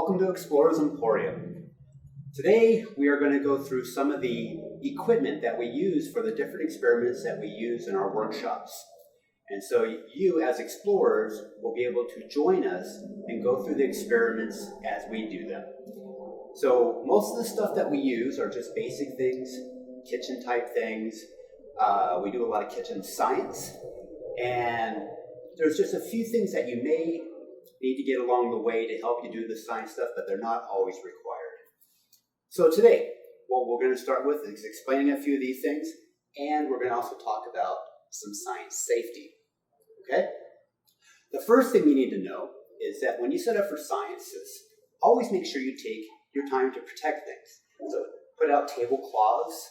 Welcome to Explorers Emporium. Today we are going to go through some of the equipment that we use for the different experiments that we use in our workshops. And so you as explorers will be able to join us and go through the experiments as we do them. So most of the stuff that we use are just basic things, kitchen type things. We do a lot of kitchen science, and there's just a few things that you may need to get along the way to help you do the science stuff, but they're not always required. So today, what we're going to start with is explaining a few of these things, and we're going to also talk about some science safety. Okay? The first thing you need to know is that when you set up for sciences, always make sure you take your time to protect things. So put out tablecloths.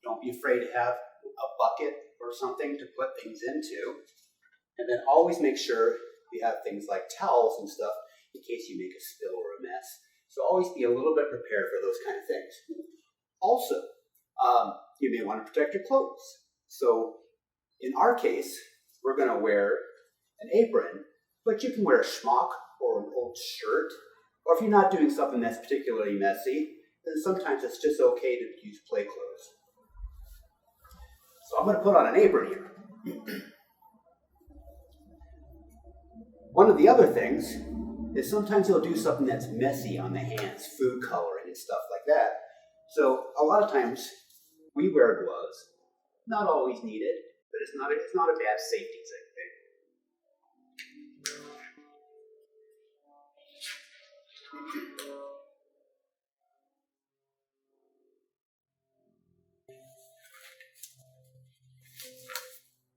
Don't be afraid to have a bucket or something to put things into. And then always make sure you have things like towels and stuff in case you make a spill or a mess. So always be a little bit prepared for those kind of things. Also, you may want to protect your clothes. So in our case, we're going to wear an apron, but you can wear a schmuck or an old shirt. Or if you're not doing something that's particularly messy, then sometimes it's just okay to use play clothes. So I'm going to put on an apron here. One of the other things is sometimes you'll do something that's messy on the hands, food coloring and stuff like that. So a lot of times we wear gloves, not always needed, but it's not a bad safety thing.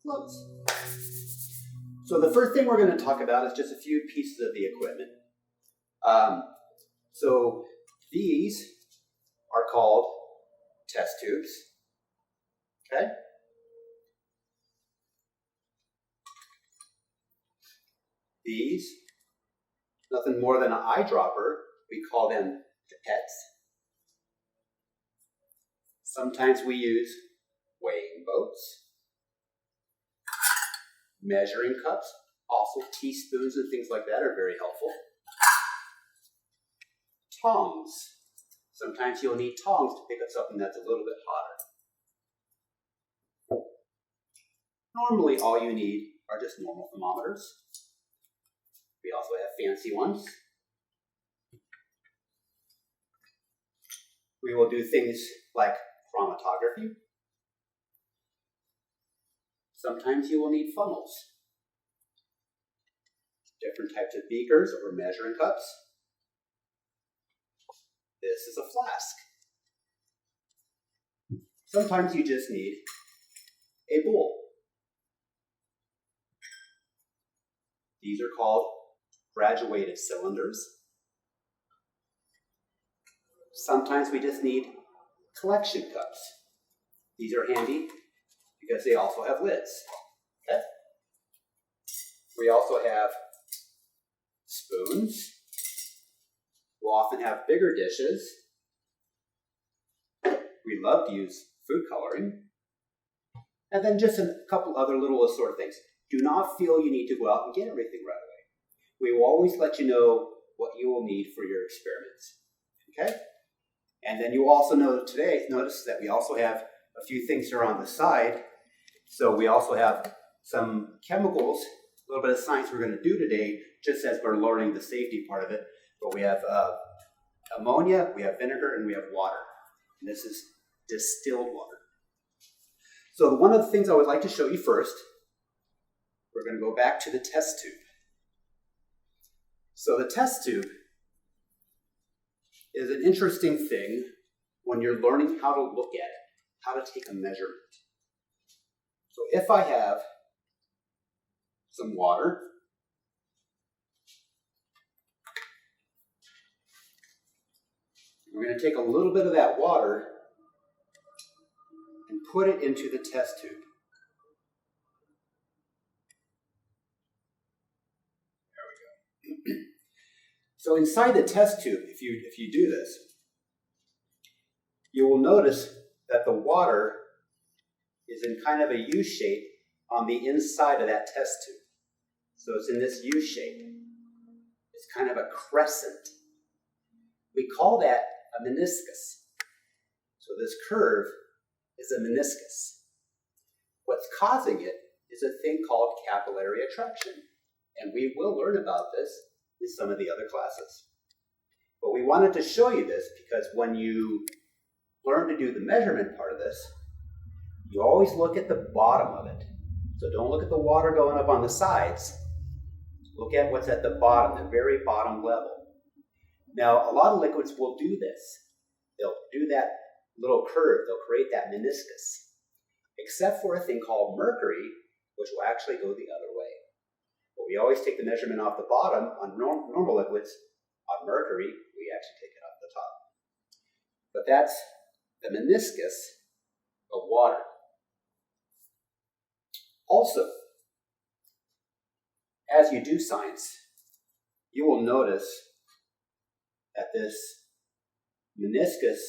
Gloves. So the first thing we're going to talk about is just a few pieces of the equipment. So these are called test tubes. Okay? These, nothing more than an eyedropper. We call them pipettes. Sometimes we use weighing boats. Measuring cups, also teaspoons and things like that are very helpful. Tongs. Sometimes you'll need tongs to pick up something that's a little bit hotter. Normally all you need are just normal thermometers. We also have fancy ones. We will do things like chromatography. Sometimes you will need funnels, different types of beakers or measuring cups. This is a flask. Sometimes you just need a bowl. These are called graduated cylinders. Sometimes we just need collection cups. These are handy because they also have lids. Okay? We also have spoons. We'll often have bigger dishes. We love to use food coloring. And then just a couple other little assorted things. Do not feel you need to go out and get everything right away. We will always let you know what you will need for your experiments. Okay? And then you will also notice that we also have a few things here on the side. So we also have some chemicals, a little bit of science we're going to do today, just as we're learning the safety part of it. But we have ammonia, we have vinegar, and we have water. And this is distilled water. So one of the things I would like to show you first, we're going to go back to the test tube. So the test tube is an interesting thing when you're learning how to look at it, how to take a measurement. So if I have some water, we're going to take a little bit of that water and put it into the test tube. There we go. So inside the test tube, if you do this, you will notice that the water is in kind of a U shape on the inside of that test tube. So it's in this U shape. It's kind of a crescent. We call that a meniscus. So this curve is a meniscus. What's causing it is a thing called capillary attraction. And we will learn about this in some of the other classes. But we wanted to show you this because when you learn to do the measurement part of this, you always look at the bottom of it. So don't look at the water going up on the sides. Look at what's at the bottom, the very bottom level. Now, a lot of liquids will do this. They'll do that little curve. They'll create that meniscus. Except for a thing called mercury, which will actually go the other way. But we always take the measurement off the bottom on normal liquids. On mercury, we actually take it off the top. But that's the meniscus of water. Also, as you do science, you will notice that this meniscus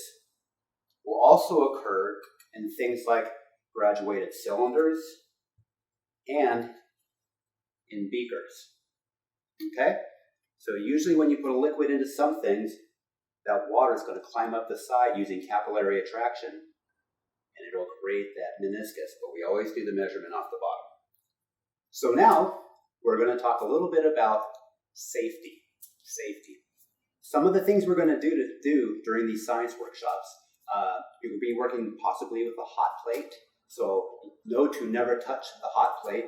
will also occur in things like graduated cylinders and in beakers. Okay? So usually when you put a liquid into some things, that water is going to climb up the side using capillary attraction, and it'll create that meniscus, but we always do the measurement off the bottom. So now, we're going to talk a little bit about safety. Some of the things we're going to do during these science workshops, you will be working possibly with a hot plate, so note to never touch the hot plate,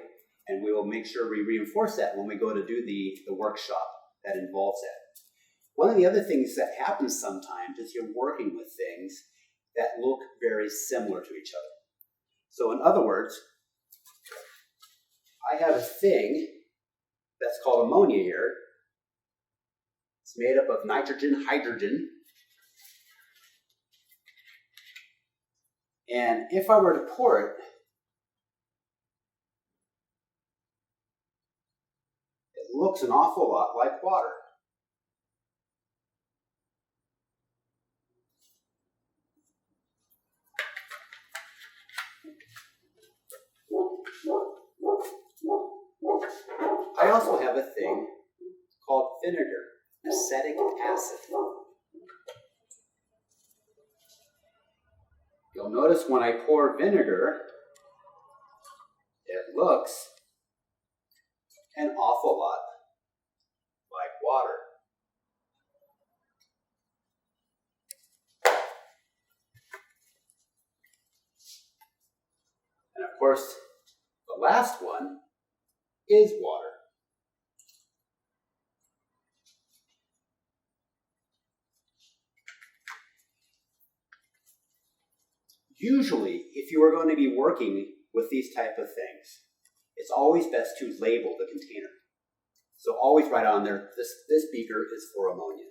and we will make sure we reinforce that when we go to do the workshop that involves that. One of the other things that happens sometimes is you're working with things that look very similar to each other. So in other words, I have a thing that's called ammonia here. It's made up of nitrogen, hydrogen. And if I were to pour it, it looks an awful lot like water. I also have a thing called vinegar, acetic acid. You'll notice when I pour vinegar, it looks an awful lot like water. And of course, the last one is water. Usually, if you are going to be working with these type of things, it's always best to label the container. So always write on there, this beaker is for ammonia.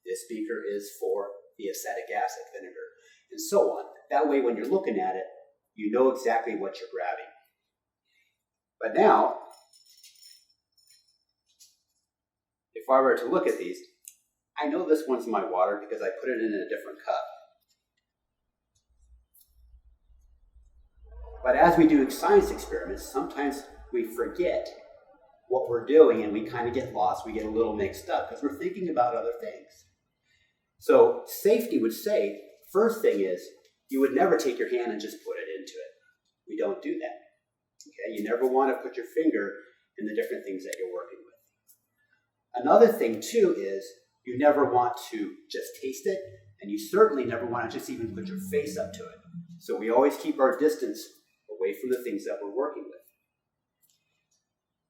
This beaker is for the acetic acid, vinegar, and so on. That way, when you're looking at it, you know exactly what you're grabbing. But now, if I were to look at these, I know this one's my water because I put it in a different cup. But as we do science experiments, sometimes we forget what we're doing and we kind of get lost, we get a little mixed up because we're thinking about other things. So safety would say, first thing is, you would never take your hand and just put it into it. We don't do that. Okay? You never want to put your finger in the different things that you're working with. Another thing too is, you never want to just taste it, and you certainly never want to just even put your face up to it. So we always keep our distance away from the things that we're working with.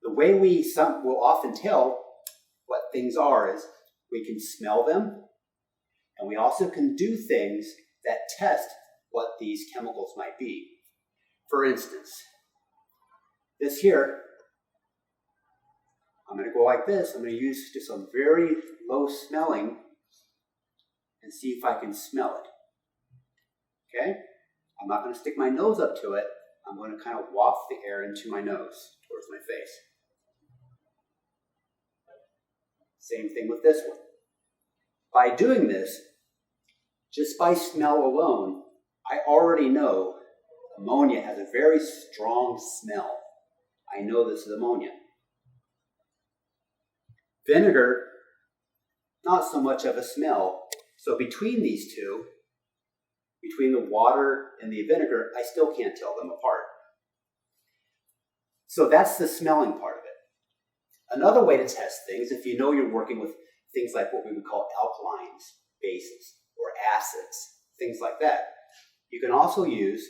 The way we will often tell what things are is we can smell them, and we also can do things that test what these chemicals might be. For instance, this here, I'm going to go like this. I'm going to use just some very low smelling and see if I can smell it. Okay? I'm not going to stick my nose up to it. I'm going to kind of waft the air into my nose towards my face. Same thing with this one. By doing this, just by smell alone, I already know ammonia has a very strong smell. I know this is ammonia. Vinegar not so much of a smell. So between these two, between the water and the vinegar, I still can't tell them apart. So that's the smelling part of it. Another way to test things, if you know you're working with things like what we would call alkalines, bases, or acids, things like that, you can also use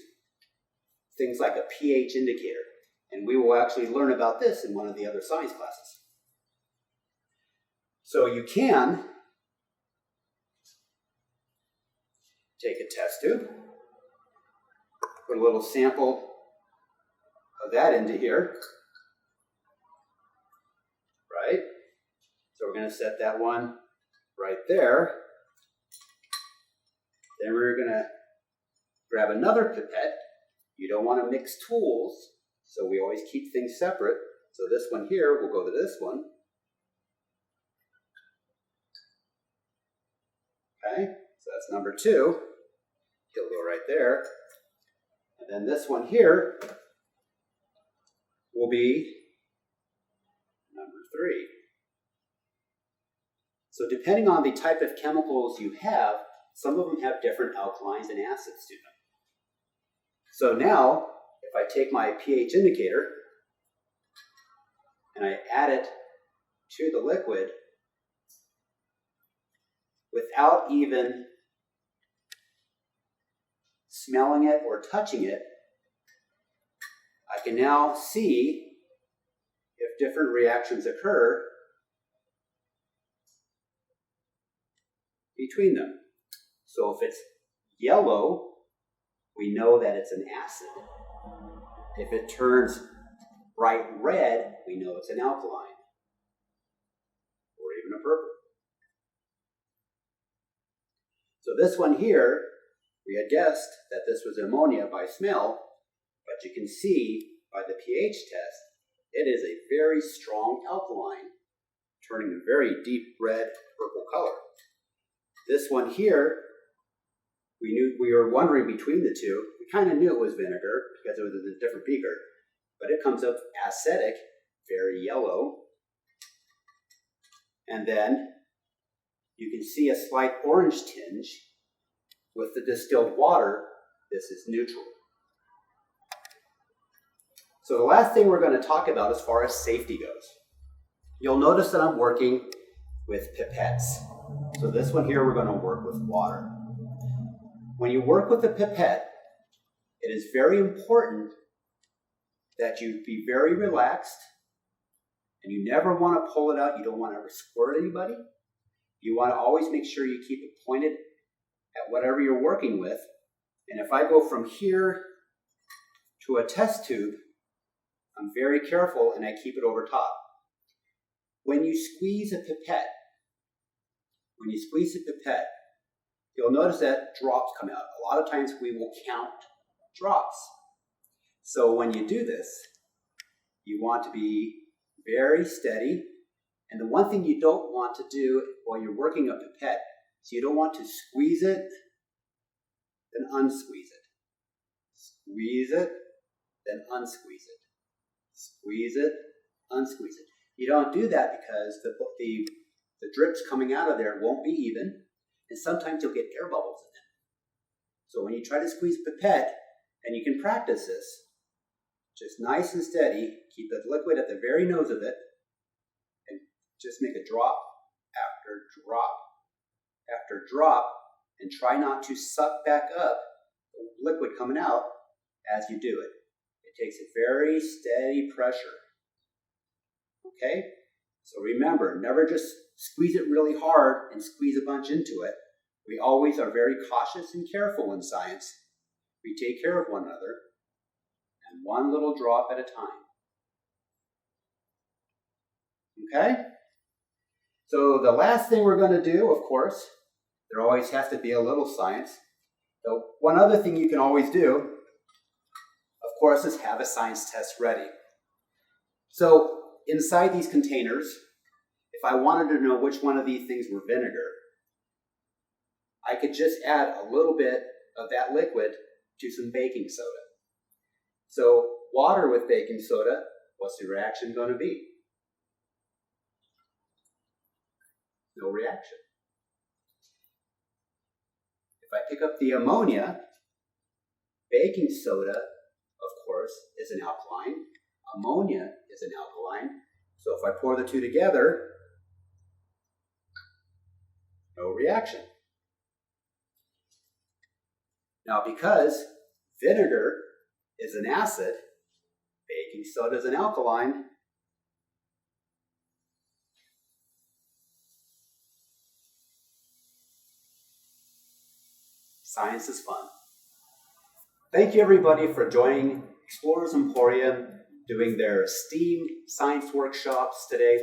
things like a pH indicator. And we will actually learn about this in one of the other science classes. So you can take a test tube, put a little sample of that into here, right? So we're going to set that one right there. Then we're going to grab another pipette. You don't want to mix tools, so we always keep things separate. So this one here will go to this one. Okay, so that's number 2. It'll go right there. And then this one here will be number 3. So depending on the type of chemicals you have, some of them have different alkalines and acids to them. So now, if I take my pH indicator and I add it to the liquid without even smelling it or touching it, I can now see if different reactions occur between them. So if it's yellow, we know that it's an acid. If it turns bright red, we know it's an alkaline, or even a purple. So this one here, we had guessed that this was ammonia by smell, but you can see by the pH test, it is a very strong alkaline, turning a very deep red purple color. This one here, we were wondering between the two. We kind of knew it was vinegar because it was a different beaker, but it comes up acidic, very yellow. And then you can see a slight orange tinge. With the distilled water, this is neutral. So the last thing we're going to talk about as far as safety goes. You'll notice that I'm working with pipettes. So this one here, we're going to work with water. When you work with a pipette, it is very important that you be very relaxed, and you never want to pull it out. You don't want to ever squirt anybody. You want to always make sure you keep it pointed at whatever you're working with. And if I go from here to a test tube, I'm very careful and I keep it over top. When you squeeze a pipette, you'll notice that drops come out. A lot of times we will count drops. So when you do this, you want to be very steady. And the one thing you don't want to do while you're working a pipette is you don't want to squeeze it, then unsqueeze it. Squeeze it, then unsqueeze it. Squeeze it, unsqueeze it. You don't do that because the drips coming out of there won't be even, and sometimes you'll get air bubbles in them. So when you try to squeeze a pipette, and you can practice this, just nice and steady, keep the liquid at the very nose of it, and just make a drop after drop after drop, and try not to suck back up the liquid coming out as you do it. It takes a very steady pressure. Okay? So remember, never just squeeze it really hard and squeeze a bunch into it. We always are very cautious and careful in science. We take care of one another, and one little drop at a time. Okay? So the last thing we're going to do, of course, there always has to be a little science. So one other thing you can always do, of course, is have a science test ready. So inside these containers, if I wanted to know which one of these things were vinegar, I could just add a little bit of that liquid to some baking soda. So water with baking soda, what's the reaction going to be? No reaction. If I pick up the ammonia, baking soda, of course, is an alkaline. Ammonia is an alkaline. So if I pour the two together, no reaction. Now because vinegar is an acid, baking soda is an alkaline, science is fun. Thank you everybody for joining Explorers Emporium, doing their STEAM science workshops today.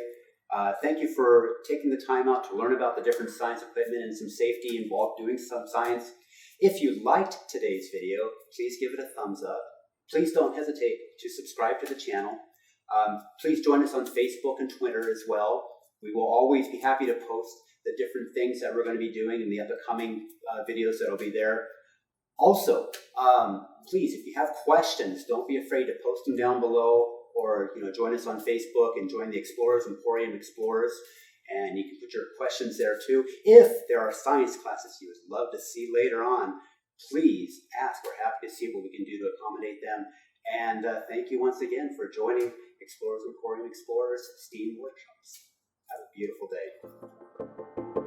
Thank you for taking the time out to learn about the different science equipment and some safety involved doing some science. If you liked today's video, please give it a thumbs up. Please don't hesitate to subscribe to the channel. Please join us on Facebook and Twitter as well. We will always be happy to post the different things that we're going to be doing in the upcoming videos that will be there. Also, please, if you have questions, don't be afraid to post them down below, or join us on Facebook and join the Explorers Emporium Explorers, and you can put your questions there too. If there are science classes you would love to see later on, please ask. We're happy to see what we can do to accommodate them. And thank you once again for joining Explorers Emporium Explorers STEAM workshops. Have a beautiful day.